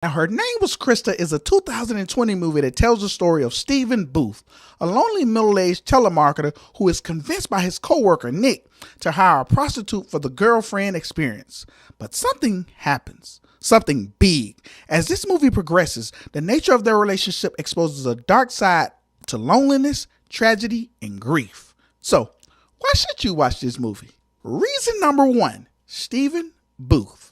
Now, Her Name Was Christa is a 2020 movie that tells the story of Stephen Booth, a lonely middle-aged telemarketer who is convinced by his coworker Nick to hire a prostitute for the girlfriend experience. But something happens, something big. As this movie progresses, the nature of their relationship exposes a dark side to loneliness, tragedy, and grief. So, why should you watch this movie? Reason number one, Stephen Booth.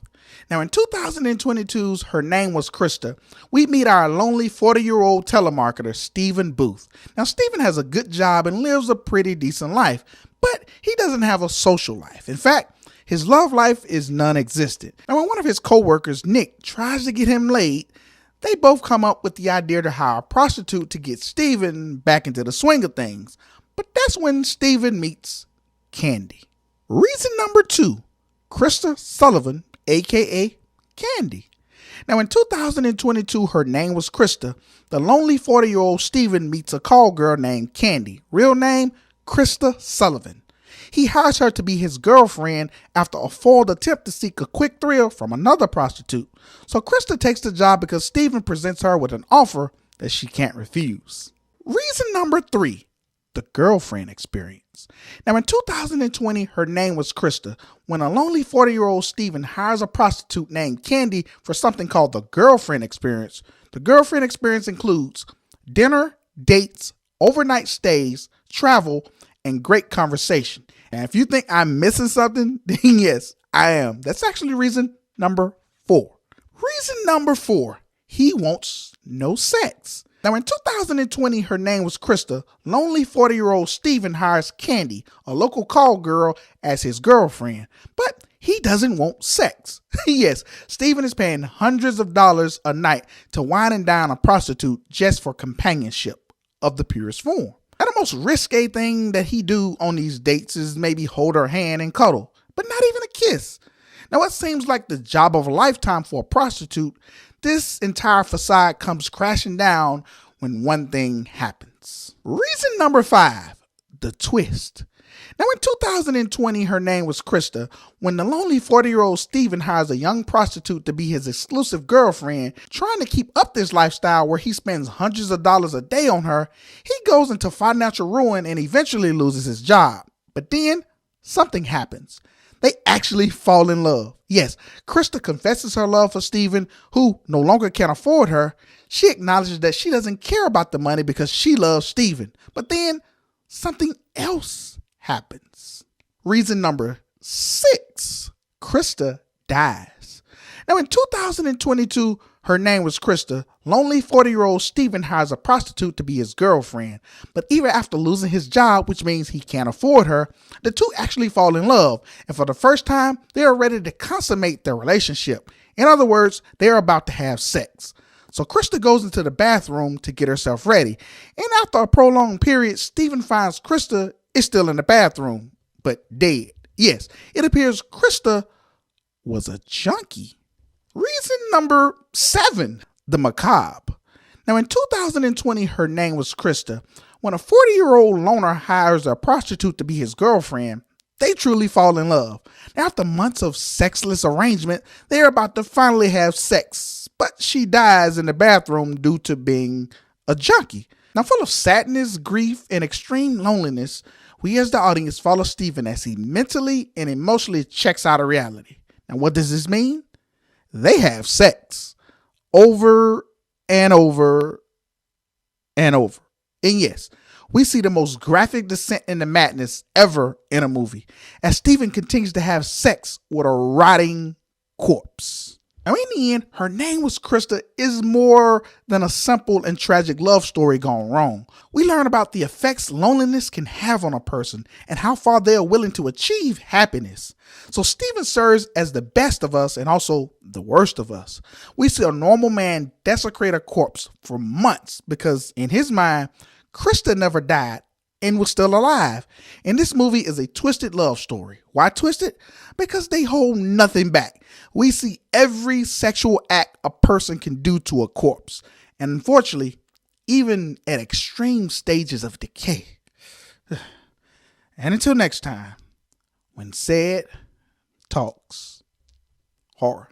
Now, in 2022's Her Name Was Christa, we meet our lonely 40-year-old telemarketer, Stephen Booth. Now, Stephen has a good job and lives a pretty decent life, but he doesn't have a social life. In fact, his love life is non-existent. Now, when one of his co-workers, Nick, tries to get him laid, they both come up with the idea to hire a prostitute to get Stephen back into the swing of things. But that's when Stephen meets Candy. Reason number two, Christa Sullivan, aka Candy. Now, in 2022, Her Name Was Christa, the lonely 40-year-old Stephen meets a call girl named Candy, real name Christa Sullivan. He hires her to be his girlfriend after a failed attempt to seek a quick thrill from another prostitute. So Christa takes the job because Stephen presents her with an offer that she can't refuse. Reason number three, the girlfriend experience. Now, in 2020, Her Name Was Christa, when a lonely 40-year-old Stephen hires a prostitute named Candy for something called the girlfriend experience. The girlfriend experience includes dinner, dates, overnight stays, travel, and great conversation. And if you think I'm missing something, then yes, I am. That's actually reason number four. Reason number four, he wants no sex. Now, in 2020, Her Name Was Christa, lonely 40-year-old Stephen hires Candy, a local call girl, as his girlfriend, but he doesn't want sex. Yes, Stephen is paying hundreds of dollars a night to wine and dine a prostitute just for companionship of the purest form. Now, the most risque thing that he do on these dates is maybe hold her hand and cuddle, but not even a kiss. Now, what seems like the job of a lifetime for a prostitute, this entire facade comes crashing down when one thing happens. Reason number five, the twist. Now, in 2020, Her Name Was Christa, when the lonely 40-year-old Stephen hires a young prostitute to be his exclusive girlfriend, trying to keep up this lifestyle where he spends hundreds of dollars a day on her, he goes into financial ruin and eventually loses his job. But then, something happens. They actually fall in love. Yes, Christa confesses her love for Stephen, who no longer can afford her. She acknowledges that she doesn't care about the money because she loves Stephen. But then, something else happens. Reason number six, Christa dies. Now, in 2022, Her Name Was Christa, lonely 40-year-old Stephen hires a prostitute to be his girlfriend. But even after losing his job, which means he can't afford her, the two actually fall in love. And for the first time, they are ready to consummate their relationship. In other words, they are about to have sex. So Christa goes into the bathroom to get herself ready. And after a prolonged period, Stephen finds Christa is still in the bathroom, but dead. Yes, it appears Christa was a junkie. Reason number seven, the macabre. Now, in 2020, Her Name Was Christa, when a 40-year-old loner hires a prostitute to be his girlfriend, they truly fall in love. Now, after months of sexless arrangement, they are about to finally have sex, but she dies in the bathroom due to being a junkie. Now, full of sadness, grief, and extreme loneliness, we as the audience follow Stephen as he mentally and emotionally checks out of reality. Now, what does this mean? They have sex over and over and over. And yes, we see the most graphic descent into madness ever in a movie as Stephen continues to have sex with a rotting corpse. Now, in the end, Her Name Was Christa is more than a simple and tragic love story gone wrong. We learn about the effects loneliness can have on a person and how far they are willing to achieve happiness. So Stephen serves as the best of us and also the worst of us. We see a normal man desecrate a corpse for months because in his mind, Christa never died and was still alive. And this movie is a twisted love story. Why twisted? Because they hold nothing back. We see every sexual act a person can do to a corpse. And unfortunately, even at extreme stages of decay. And until next time, when CEDtalks horror.